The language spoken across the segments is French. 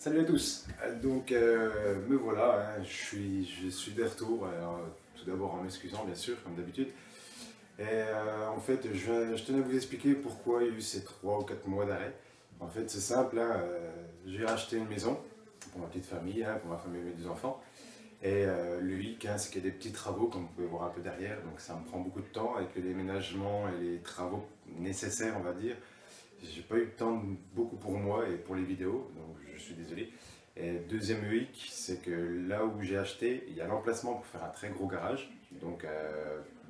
Salut à tous. Donc me voilà, hein, je suis de retour. Alors, tout d'abord en m'excusant bien sûr, comme d'habitude. Et en fait, je tenais à vous expliquer pourquoi il y a eu ces 3 ou 4 mois d'arrêt. En fait, c'est simple, hein, j'ai racheté une maison pour ma petite famille, hein, pour ma famille et mes 2 enfants. Et le hic, hein, c'est qu'il y a des petits travaux, comme vous pouvez voir un peu derrière, donc ça me prend beaucoup de temps avec le déménagement et les travaux nécessaires, on va dire. J'ai pas eu le temps beaucoup pour moi et pour les vidéos, donc je suis désolé. Et deuxième hic, c'est que là où j'ai acheté, il y a l'emplacement pour faire un très gros garage, donc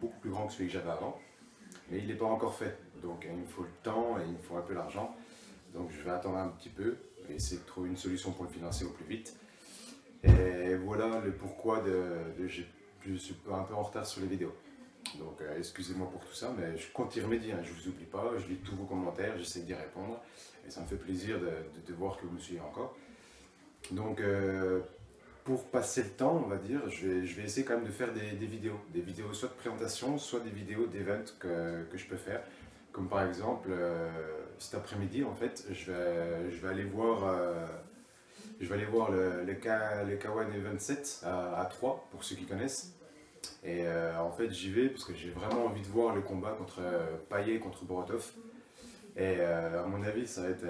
beaucoup plus grand que celui que j'avais avant, mais il n'est pas encore fait. Donc il me faut le temps et il me faut un peu l'argent, donc je vais attendre un petit peu et essayer de trouver une solution pour le financer au plus vite. Et voilà le pourquoi je suis un peu en retard sur les vidéos. Donc excusez-moi pour tout ça, mais je compte y remédier, hein, je vous oublie pas, je lis tous vos commentaires, j'essaie d'y répondre et ça me fait plaisir de voir que vous me suivez encore. Donc pour passer le temps, on va dire, je vais essayer quand même de faire des vidéos soit de présentation, soit des vidéos d'event que je peux faire. Comme par exemple, cet après-midi en fait, je vais aller voir le K1 Event 7 à Troyes, pour ceux qui connaissent. Et en fait j'y vais parce que j'ai vraiment envie de voir le combat contre Payet contre Borotov. Et à mon avis ça va être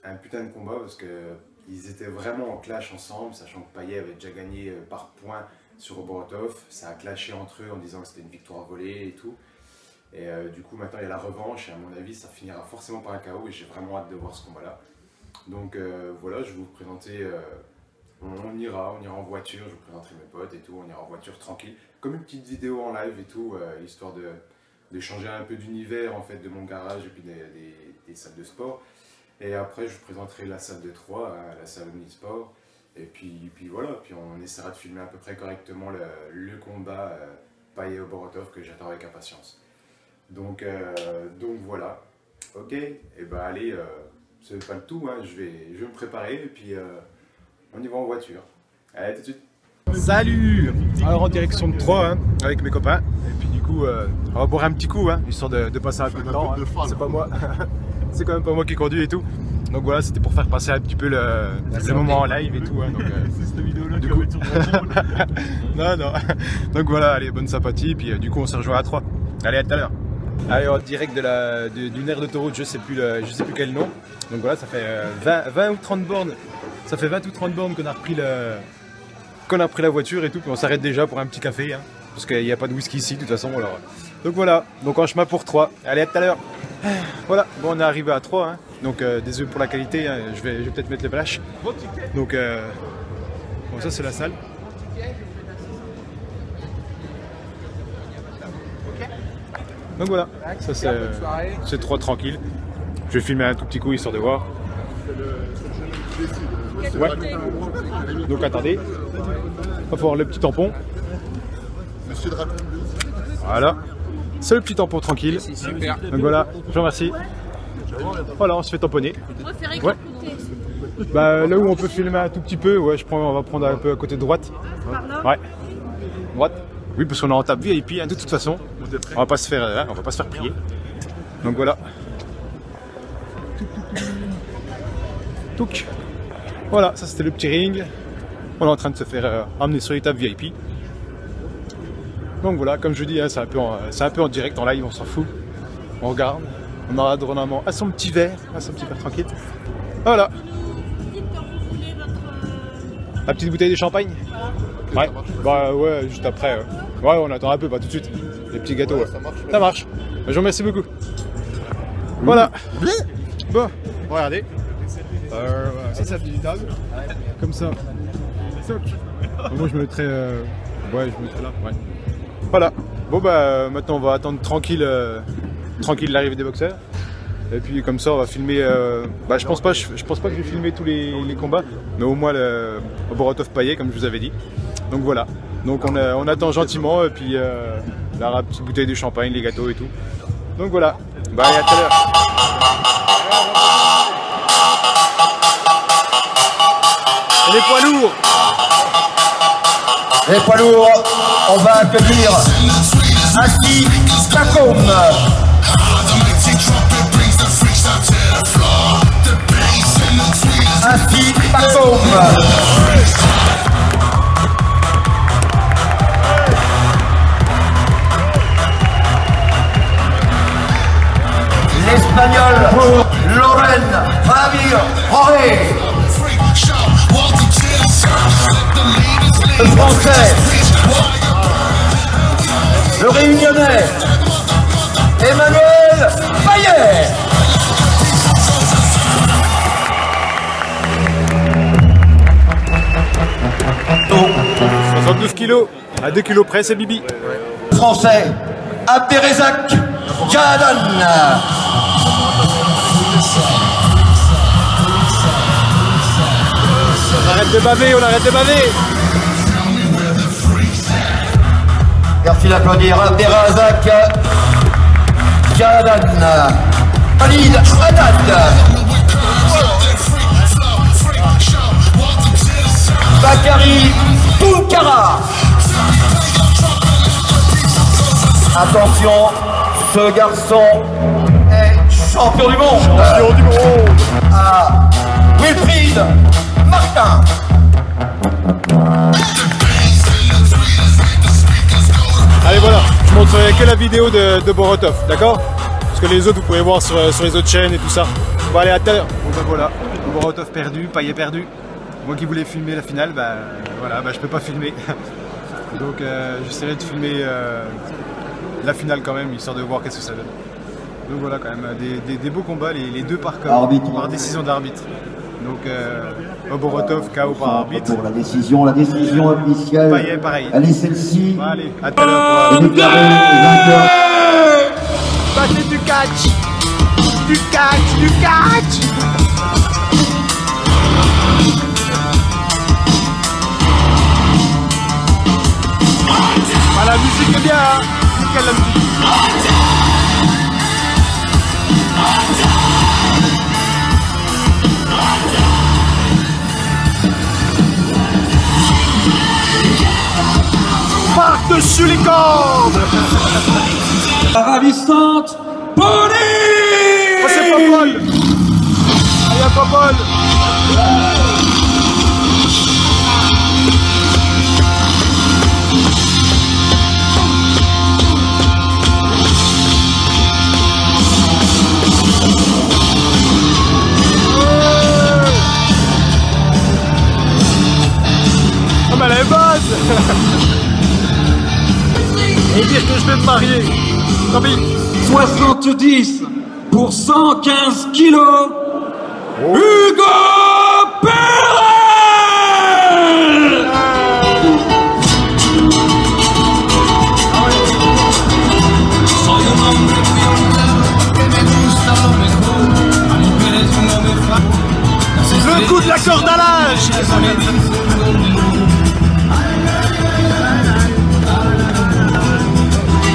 un putain de combat parce qu'ils étaient vraiment en clash ensemble, sachant que Payet avait déjà gagné par points sur Borotov. Ça a clashé entre eux en disant que c'était une victoire volée et tout. Et du coup maintenant il y a la revanche et à mon avis ça finira forcément par un KO et j'ai vraiment hâte de voir ce combat là. Donc voilà, je vais vous présenter... On ira en voiture, je vous présenterai mes potes et tout, on ira en voiture tranquille, comme une petite vidéo en live et tout, histoire de changer un peu d'univers en fait de mon garage et puis des salles de sport. Et après je vous présenterai la salle de Troyes, hein, la salle Omnisport, et puis voilà, puis on essaiera de filmer à peu près correctement le combat Payet-Borotov que j'attends avec impatience. Donc voilà, ok, et bah allez, c'est pas le tout, hein, je vais me préparer et puis... on y va en voiture. Allez, tout de suite. Salut! Alors en direction de Troyes, hein, avec mes copains. Et puis du coup, on va boire un petit coup, hein, histoire de passer un peu de temps. Hein. C'est pas moi. C'est quand même pas moi qui conduis et tout. Donc voilà, c'était pour faire passer un petit peu le moment en live et tout. Hein, donc, c'est cette vidéo-là qui va être Non, non. Donc voilà, allez, bonne sympathie. Puis du coup, on se rejoint à Troyes. Allez, à tout à l'heure. Allez, en direct d'une aire d'autoroute, je sais plus quel nom. Donc voilà, ça fait 20 ou 30 bornes. Ça fait 20 ou 30 bornes qu'on a repris la voiture et tout, puis on s'arrête déjà pour un petit café, hein, parce qu'il n'y a pas de whisky ici de toute façon. Alors. Donc voilà, donc en chemin pour Troyes. Allez, à tout à l'heure. Voilà, bon, on est arrivé à Troyes, hein, donc désolé pour la qualité, hein, je vais peut-être mettre les flashs. Donc bon, ça c'est la salle. Donc voilà, ça c'est Troyes tranquille. Je vais filmer un tout petit coup histoire de voir. Ouais. Donc attendez, on va voir le petit tampon. Voilà, c'est le petit tampon tranquille. Super. Donc voilà, je vous remercie. Voilà, on se fait tamponner. Ouais. Bah, là où on peut filmer un tout petit peu, ouais, on va prendre un peu à côté de droite. Ouais. Droite. Oui, parce qu'on est en table VIP, hein, de toute façon. On va pas se faire prier. Donc voilà. Touc. Voilà, ça c'était le petit ring. On est en train de se faire emmener sur les tables VIP. Donc voilà, comme je dis, hein, c'est un peu en direct, en live, on s'en fout. On regarde, on aura droit à son petit verre, tranquille. Voilà. La petite bouteille de champagne. Ouais, bah ouais, juste après. Ouais, on attend un peu, pas tout de suite. Les petits gâteaux, ouais. Ça marche. Bah, je vous remercie beaucoup. Voilà. Bon, regardez. Ça c'est digital, comme ça. Moi je me mettrais, ouais, je me mettrais là. Ouais. Voilà. Bon bah maintenant on va attendre tranquille l'arrivée des boxeurs. Et puis comme ça on va filmer. Bah je pense pas que je vais filmer tous les combats, mais au moins le Borotov Payet comme je vous avais dit. Donc voilà. Donc on attend gentiment et puis la petite bouteille de champagne, les gâteaux et tout. Donc voilà. Bah à tout à l'heure. Les poids lourds. Les poids lourds, on va accueillir Aki Kakom. Aki L'Espagnol pour Lorraine Javier Jorge. Le Français, le Réunionnais, Emmanuel Payet. Oh, 72 kilos, à 2 kilos près, c'est Bibi. Français, Abderrezak Jahadan. On arrête de baver, on arrête de baver. Merci d'applaudir Abderrezak Jahadan. Walid Haddad. Bakary Tounkara. Attention, ce garçon est champion du monde. Champion du monde. À Wilfried Martin. Allez voilà, je montrerai que la vidéo de Borotov, d'accord? Parce que les autres vous pouvez voir sur les autres chaînes et tout ça. On va aller à terre. Bon ben voilà, Borotov perdu, Payet perdu. Moi qui voulais filmer la finale, ben voilà, ben, je peux pas filmer. Donc j'essaierai de filmer la finale quand même, histoire de voir qu'est-ce que ça donne. Donc voilà quand même, des beaux combats, les deux par décision d'arbitre. Donc Borotov KO par arbitre. Pour la décision officielle. Payet pareil. Elle est celle-ci. Bon, allez, à tout à l'heure pour Déclaré vainqueur. Battez du catch. Du catch, du catch. Bah, la musique est bien, hein. Nickel la musique. Par-dessus les cordes. Ravissante Pauline. Oh, c'est Popol. Ah, il y a Popol. Oh, mais elle est basse. Et dire que je vais me marier. Tant pis. 70 pour 115 kilos. Oh. Hugo Perel. Le coup de la corde à l'âge.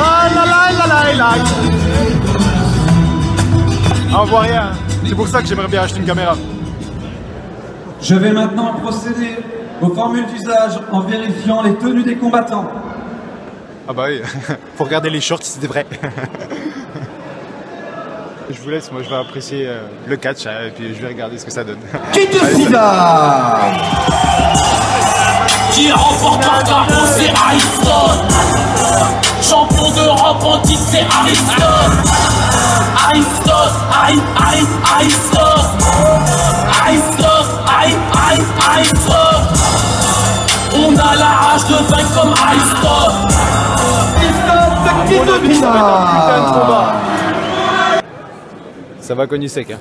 Ah la la la la la. Ah, on voit rien. C'est pour ça que j'aimerais bien acheter une caméra. Je vais maintenant procéder aux formules d'usage en vérifiant les tenues des combattants. Ah bah oui, faut regarder les shorts si c'était vrai. Je vous laisse, moi je vais apprécier le catch et puis je vais regarder ce que ça donne. Kitufida. Qui remporte un drapeau, c'est Aristote. Champion d'Europe en titre, c'est Aristote. Aristote, Aristote. Aristote. On a la rage de vaincre comme Aristote. Ça va cogner sec, hein.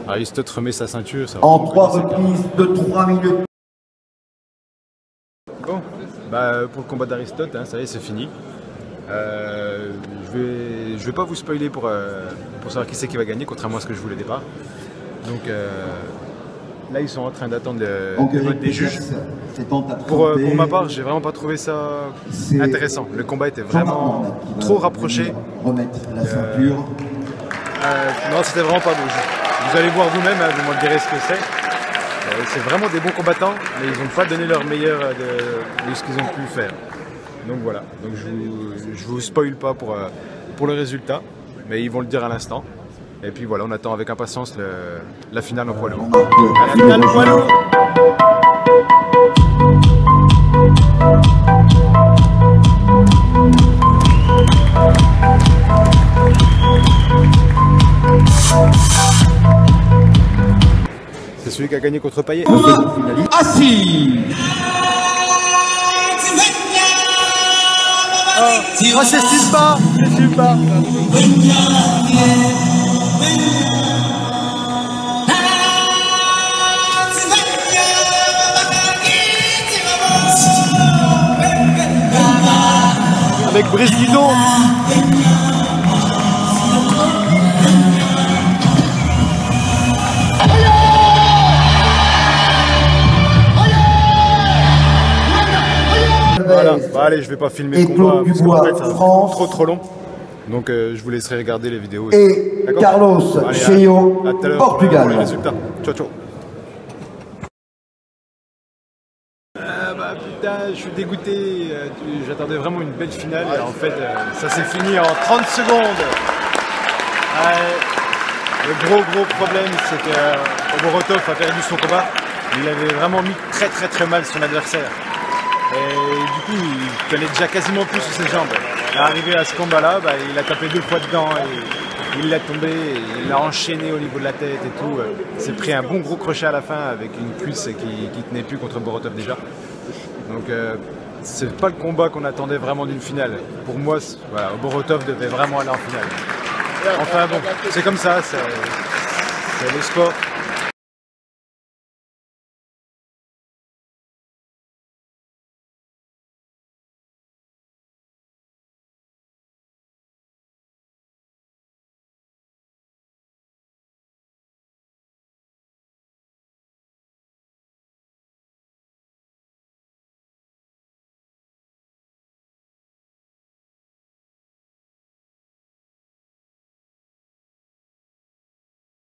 Aristote remet sa ceinture. Ça va. En 3 reprises de 3 minutes. Bon, bah, pour le combat d'Aristote, hein, ça y est, c'est fini. Je vais pas vous spoiler pour savoir qui c'est qui va gagner, contrairement à ce que je voulais au départ. Donc là, ils sont en train d'attendre le vote des juges. Pour ma part, j'ai vraiment pas trouvé ça intéressant. Le combat était vraiment trop rapproché. Remettre la ceinture. Non, c'était vraiment pas beau. Vous allez voir vous-même, hein, vous me direz ce que c'est. C'est vraiment des bons combattants, mais ils n'ont pas donné leur meilleur de ce qu'ils ont pu faire. Donc voilà, donc je vous spoil pas pour le résultat, mais ils vont le dire à l'instant. Et puis voilà, on attend avec impatience la finale en poids lourd. La finale en poids lourd. celui qui a gagné contre Payet. Assis. Oh, c'est Silva. C'est Silva. Avec Brice Guidon. Voilà, bah, allez, je vais pas filmer le combat parce qu'en fait ça va trop long. Donc je vous laisserai regarder les vidéos. Et Carlos Cheio, Portugal. Pour les résultats. Ciao, ciao. Bah putain, je suis dégoûté. J'attendais vraiment une belle finale et en fait ça s'est fini en 30 secondes. Le gros problème c'est que Oborotov a perdu son combat. Il avait vraiment mis très mal son adversaire. Et du coup, il tenait déjà quasiment plus sur ses jambes. Arrivé à ce combat-là, bah, il a tapé 2 fois dedans et il l'a tombé, il l'a enchaîné au niveau de la tête et tout. Il s'est pris un bon gros crochet à la fin avec une cuisse qui tenait plus contre Borotov déjà. Donc c'est pas le combat qu'on attendait vraiment d'une finale. Pour moi, voilà, Borotov devait vraiment aller en finale. Enfin bon, c'est comme ça, c'est le sport.